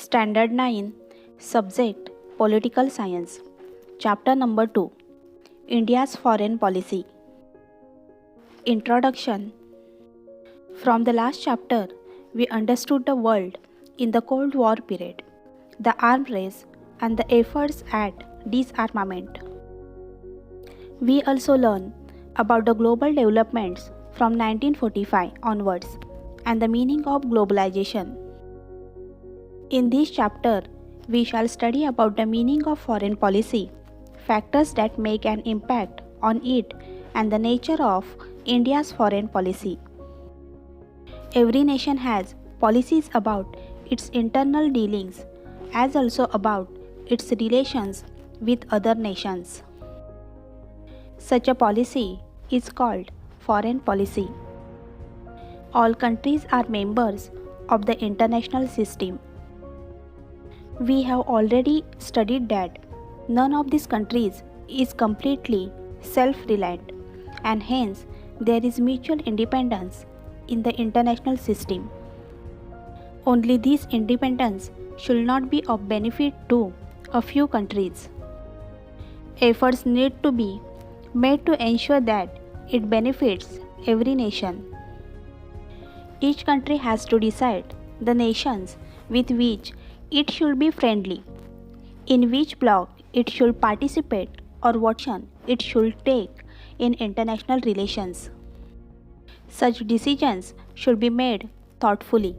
Standard 9, Subject Political Science, Chapter number 2, India's Foreign Policy. Introduction. From the last chapter, we understood the world in the Cold War period, the arms race, and the efforts at disarmament. We also learned about the global developments from 1945 onwards and the meaning of globalization. In this chapter, we shall study about the meaning of foreign policy, factors that make an impact on it, and the nature of India's foreign policy. Every nation has policies about its internal dealings as also about its relations with other nations. Such a policy is called foreign policy. All countries are members of the international system. We have already studied that none of these countries is completely self-reliant, and hence there is mutual independence in the international system. Only this independence should not be of benefit to a few countries. Efforts need to be made to ensure that it benefits every nation. Each country has to decide the nations with which it should be friendly, in which bloc it should participate, or what action it should take in international relations. Such decisions should be made thoughtfully.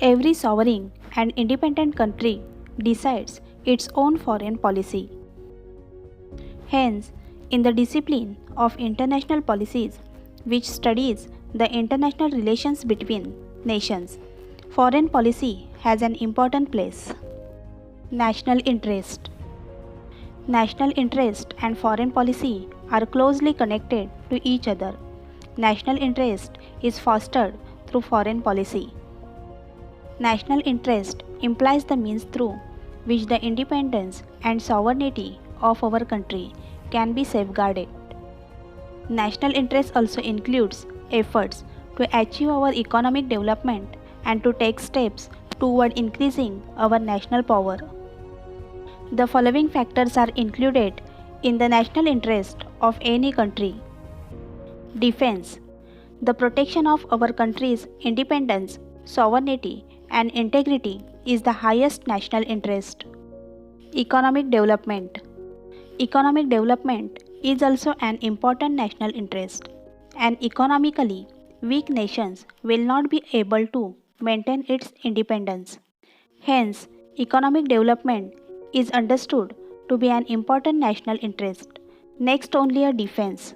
Every sovereign and independent country decides its own foreign policy. Hence, in the discipline of international policies, which studies the international relations between nations, foreign policy has an important place. National interest. National interest and foreign policy are closely connected to each other. National interest is fostered through foreign policy. National interest implies the means through which the independence and sovereignty of our country can be safeguarded. National interest also includes efforts to achieve our economic development and to take steps toward increasing our national power. The following factors are included in the national interest of any country. Defense. The protection of our country's independence, sovereignty, and integrity is the highest national interest. Economic development. Economic development is also an important national interest, and economically weak nations will not be able to maintain its independence. Hence, economic development is understood to be an important national interest. Next only a defense.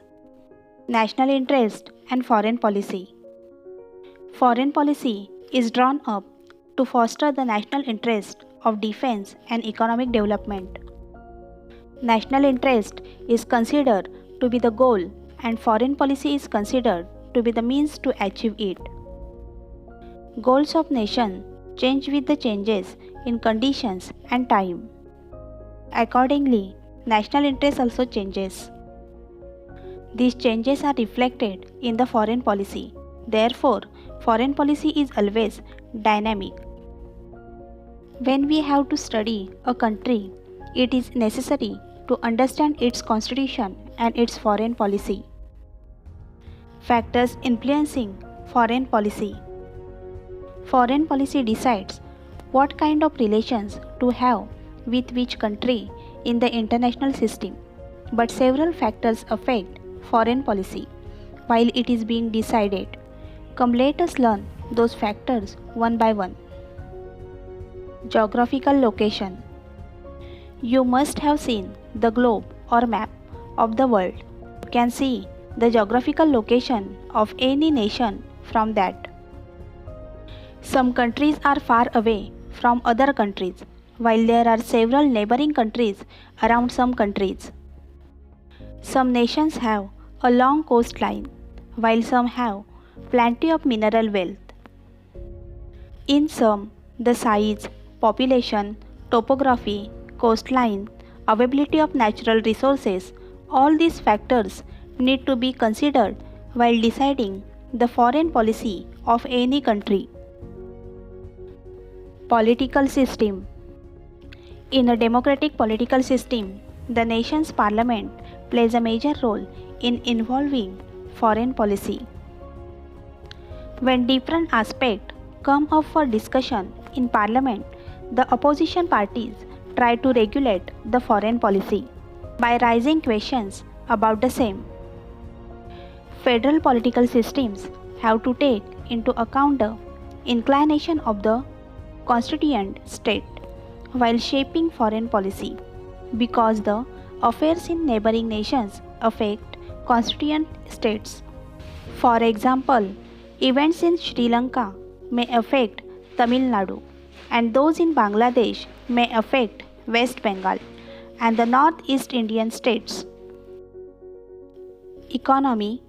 National interest and foreign policy. Foreign policy is drawn up to foster the national interest of defense and economic development. National interest is considered to be the goal and foreign policy is considered to be the means to achieve it. Goals of nation change with the changes in conditions and time. Accordingly, national interest also changes. These changes are reflected in the foreign policy. Therefore, foreign policy is always dynamic. When we have to study a country, it is necessary to understand its constitution and its foreign policy. Factors influencing foreign policy. Foreign policy decides what kind of relations to have with which country in the international system, but several factors affect foreign policy while it is being decided. Come, let us learn those factors one by one. Geographical location. You must have seen the globe or map of the world. You can see the geographical location of any nation from that. Some countries are far away from other countries, while there are several neighboring countries around some countries. Some nations have a long coastline, while some have plenty of mineral wealth. In some, the size, population, topography, coastline, availability of natural resources, all these factors need to be considered while deciding the foreign policy of any country. Political system. In a democratic political system, the nation's parliament plays a major role in involving foreign policy. When different aspects come up for discussion in parliament, the opposition parties try to regulate the foreign policy by raising questions about the same. Federal political systems have to take into account the inclination of the constituent state while shaping foreign policy, because the affairs in neighboring nations affect constituent states. For example, events in Sri Lanka may affect Tamil Nadu, and those in Bangladesh may affect West Bengal and the Northeast Indian states. Economy.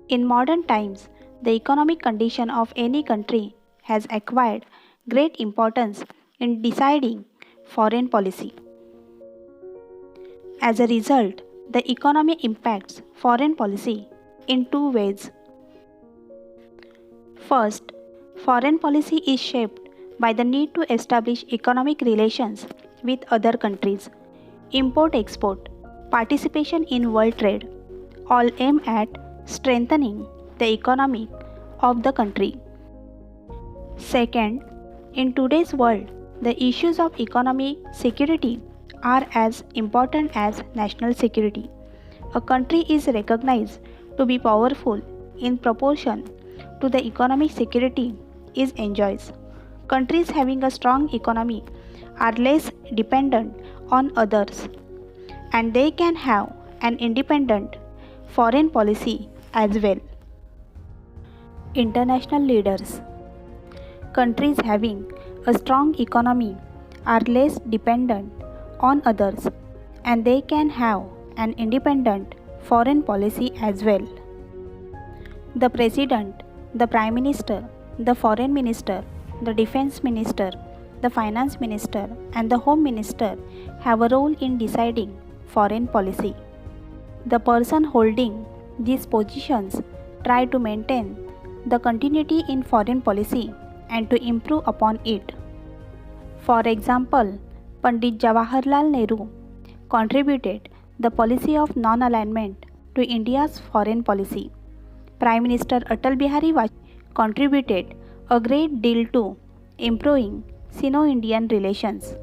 In modern times, the economic condition of any country has acquired great importance in deciding foreign policy. As a result, the economy impacts foreign policy in two ways. First, foreign policy is shaped by the need to establish economic relations with other countries. Import-export, participation in world trade, all aim at strengthening the economy of the country. Second, in today's world, the issues of economic security are as important as national security. A country is recognized to be powerful in proportion to the economic security it enjoys. Countries having a strong economy are less dependent on others, and they can have an independent foreign policy as well. International leaders. Countries having a strong economy are less dependent on others, and they can have an independent foreign policy as well. The President, the Prime Minister, the Foreign Minister, the Defense Minister, the Finance Minister, and the Home Minister have a role in deciding foreign policy. The person holding these positions try to maintain the continuity in foreign policy and to improve upon it. For example, Pandit Jawaharlal Nehru contributed the policy of non-alignment to India's foreign policy. Prime Minister Atal Bihari Vajpayee contributed a great deal to improving Sino-Indian relations.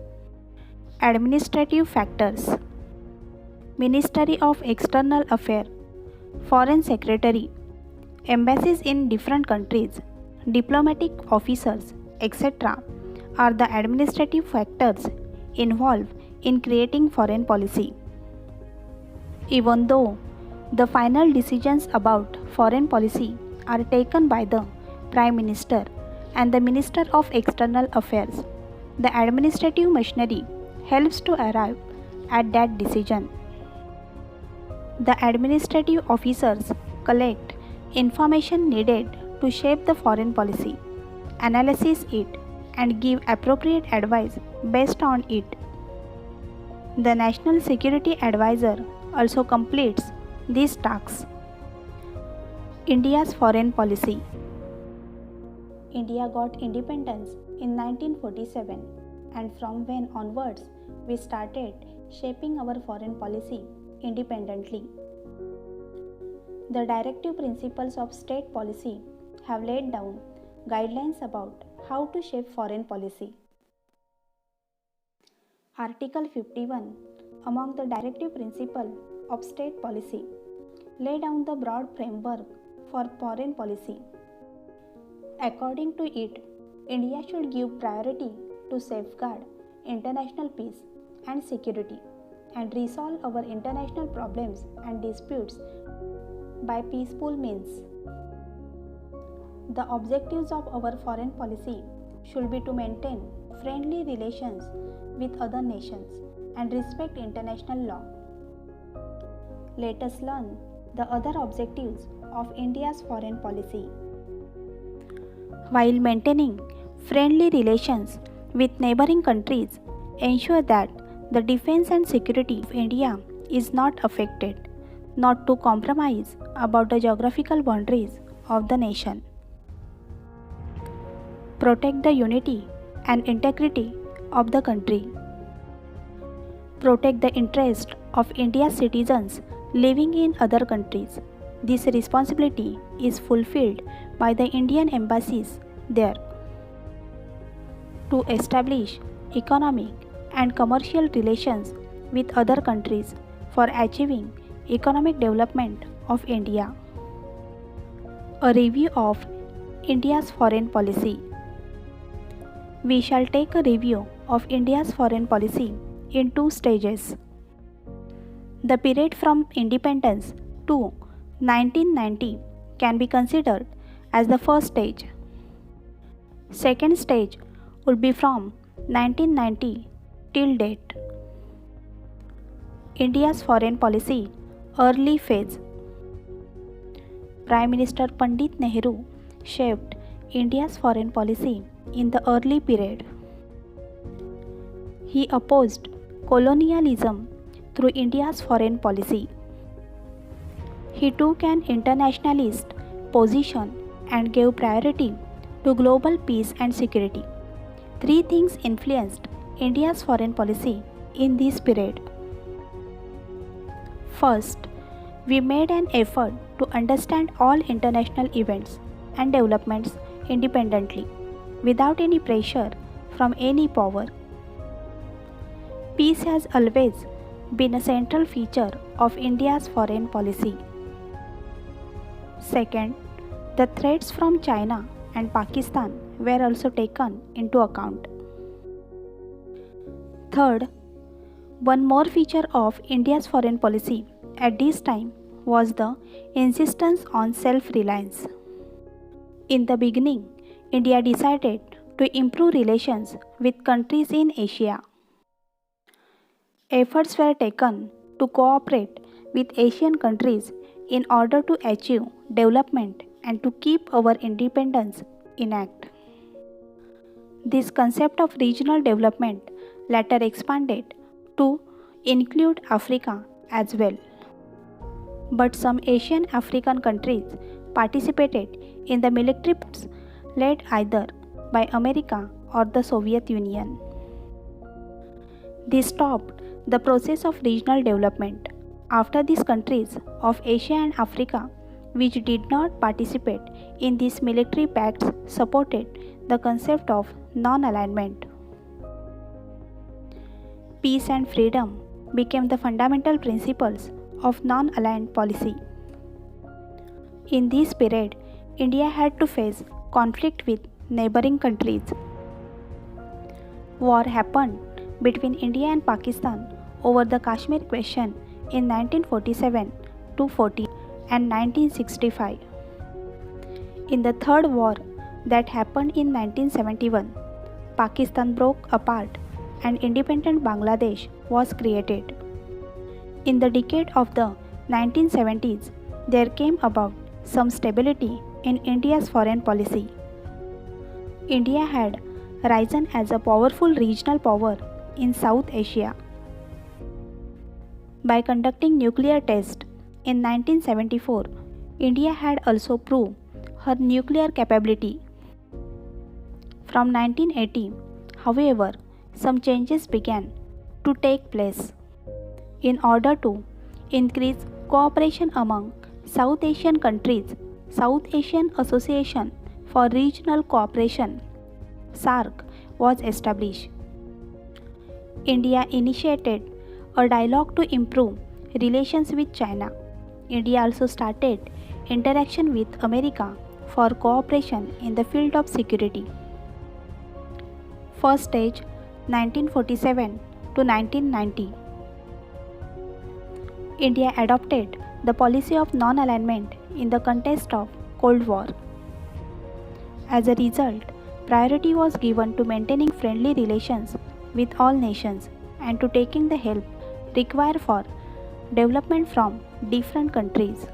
Administrative factors. Ministry of External Affairs, Foreign Secretary, embassies in different countries, diplomatic officers, etc. are the administrative factors involved in creating foreign policy. Even though the final decisions about foreign policy are taken by the Prime Minister and the Minister of External Affairs, the administrative machinery helps to arrive at that decision. The administrative officers collect information needed to shape the foreign policy, analyze it, and give appropriate advice based on it. The National Security Advisor also completes these tasks. India's foreign policy. India got independence in 1947, and from when onwards we started shaping our foreign policy independently. The directive principles of state policy have laid down guidelines about how to shape foreign policy. Article 51, among the directive principles of state policy, lay down the broad framework for foreign policy. According to it, India should give priority to safeguard international peace and security and resolve our international problems and disputes by peaceful means. The objectives of our foreign policy should be to maintain friendly relations with other nations and respect international law. Let us learn the other objectives of India's foreign policy. While maintaining friendly relations with neighboring countries, ensure that the defense and security of India is not affected, not to compromise about the geographical boundaries of the nation. Protect the unity and integrity of the country, protect the interest of India's citizens living in other countries. This responsibility is fulfilled by the Indian embassies there to establish economic and commercial relations with other countries for achieving economic development of India. A review of India's foreign policy. We shall take a review of India's foreign policy in two stages. The period from independence to 1990 can be considered as the first stage. Second stage would be from 1990 till date. India's foreign policy early phase. Prime Minister Pandit Nehru shaped India's foreign policy in the early period. He opposed colonialism through India's foreign policy. He took an internationalist position and gave priority to global peace and security. Three things influenced India's foreign policy in this period. First, we made an effort to understand all international events and developments independently, without any pressure from any power. Peace has always been a central feature of India's foreign policy. Second, the threats from China and Pakistan were also taken into account. Third, one more feature of India's foreign policy at this time was the insistence on self-reliance. In the beginning, India decided to improve relations with countries in Asia. Efforts were taken to cooperate with Asian countries in order to achieve development and to keep our independence intact. This concept of regional development later expanded to include Africa as well. But some Asian African countries participated in the military acts led either by America or the Soviet Union. This stopped the process of regional development. After these countries of Asia and Africa, which did not participate in these military pacts, supported the concept of non-alignment. Peace and freedom became the fundamental principles of non-aligned policy. In this period, India had to face conflict with neighboring countries. War happened between India and Pakistan over the Kashmir question in 1947 to 40 and 1965. In the third war that happened in 1971, Pakistan broke apart and independent Bangladesh was created. In the decade of the 1970s, there came about some stability in India's foreign policy. India had risen as a powerful regional power in South Asia. By conducting nuclear tests in 1974, India had also proved her nuclear capability. From 1980, however, some changes began to take place. In order to increase cooperation among South Asian countries, South Asian Association for Regional Cooperation (SAARC) was established. India initiated a dialogue to improve relations with China. India also started interaction with America for cooperation in the field of security. First stage 1947 to 1990. India adopted the policy of non-alignment in the context of Cold War. As a result, priority was given to maintaining friendly relations with all nations and to taking the help required for development from different countries.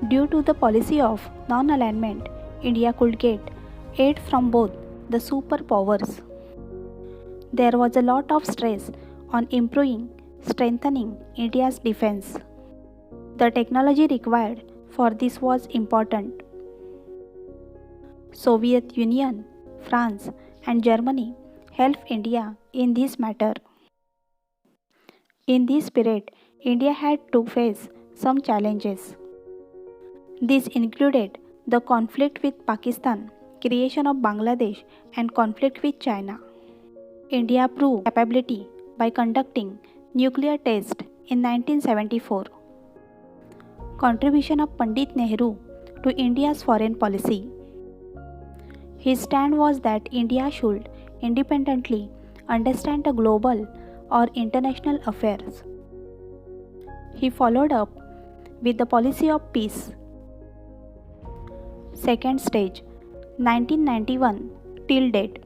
Due to the policy of non-alignment, India could get aid from both the superpowers. There was a lot of stress on strengthening India's defense. The technology required for this was important. Soviet Union France, and Germany helped India in this matter. In this period, India had to face some challenges. These included the conflict with Pakistan, creation of Bangladesh, and conflict with China. India proved capability by conducting nuclear tests in 1974. Contribution of Pandit Nehru to India's foreign policy. His stand was that India should independently understand the global or international affairs. He followed up with the policy of peace. Second stage, 1991 till date.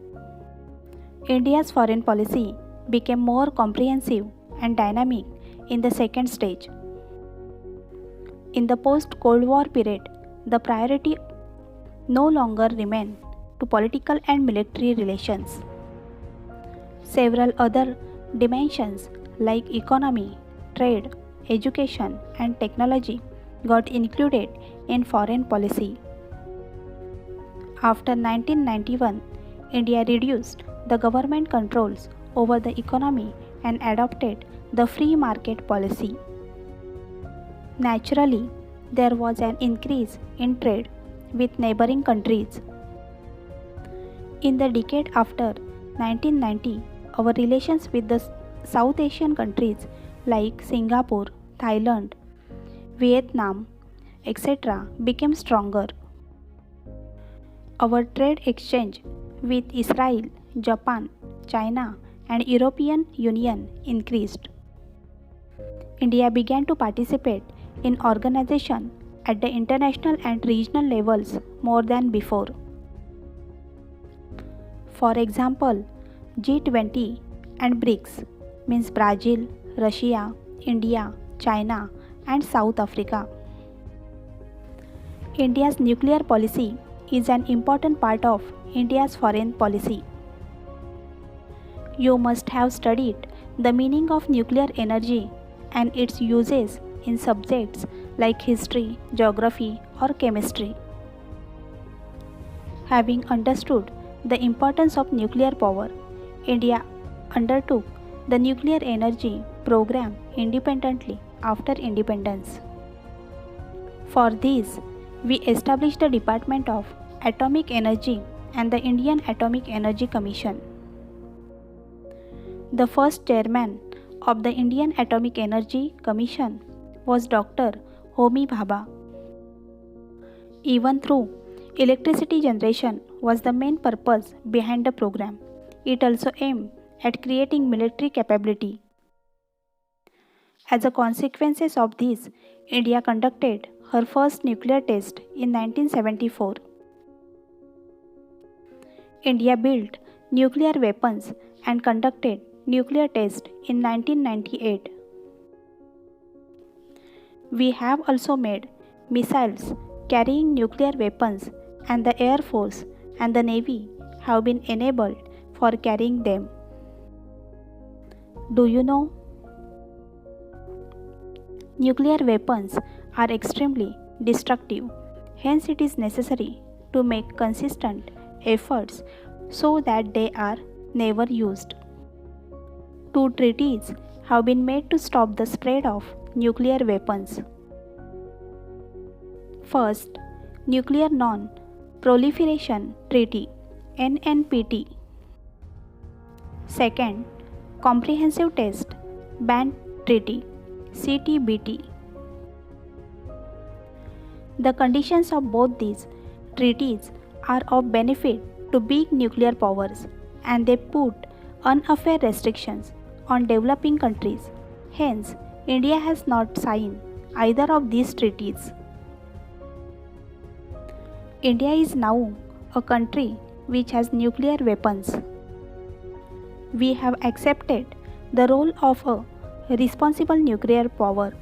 India's foreign policy became more comprehensive and dynamic in the second stage. In the post-Cold War period, the priority no longer remained to political and military relations. Several other dimensions like economy, trade, education, and technology got included in foreign policy. After 1991, India reduced the government controls over the economy and adopted the free market policy. Naturally, there was an increase in trade with neighboring countries. In the decade after 1990, our relations with the South Asian countries like Singapore, Thailand, Vietnam, etc. became stronger. Our trade exchange with Israel, Japan, China, and European Union increased. India began to participate in organization at the international and regional levels more than before. For example, G20 and BRICS means Brazil, Russia, India, China, and South Africa. India's nuclear policy is an important part of India's foreign policy. You must have studied the meaning of nuclear energy and its uses in subjects like history, geography, or chemistry. Having understood the importance of nuclear power, India undertook the nuclear energy program independently after independence. For this, we established the Department of Atomic Energy and the Indian Atomic Energy Commission. The first chairman of the Indian Atomic Energy Commission was Dr. Homi Bhabha. Even though electricity generation was the main purpose behind the program, it also aimed at creating military capability. As a consequence of this, India conducted her first nuclear test in 1974. India built nuclear weapons and conducted nuclear tests in 1998. We have also made missiles carrying nuclear weapons, and the Air Force and the Navy have been enabled for carrying them. Do you know? Nuclear weapons are extremely destructive, hence it is necessary to make consistent efforts so that they are never used. 2 treaties have been made to stop the spread of nuclear weapons. First, Nuclear Non-Proliferation Treaty (NNPT). Second, Comprehensive Test Ban Treaty (CTBT). The conditions of both these treaties are of benefit to big nuclear powers, and they put unfair restrictions on developing countries. Hence, India has not signed either of these treaties. India is now a country which has nuclear weapons. We have accepted the role of a responsible nuclear power.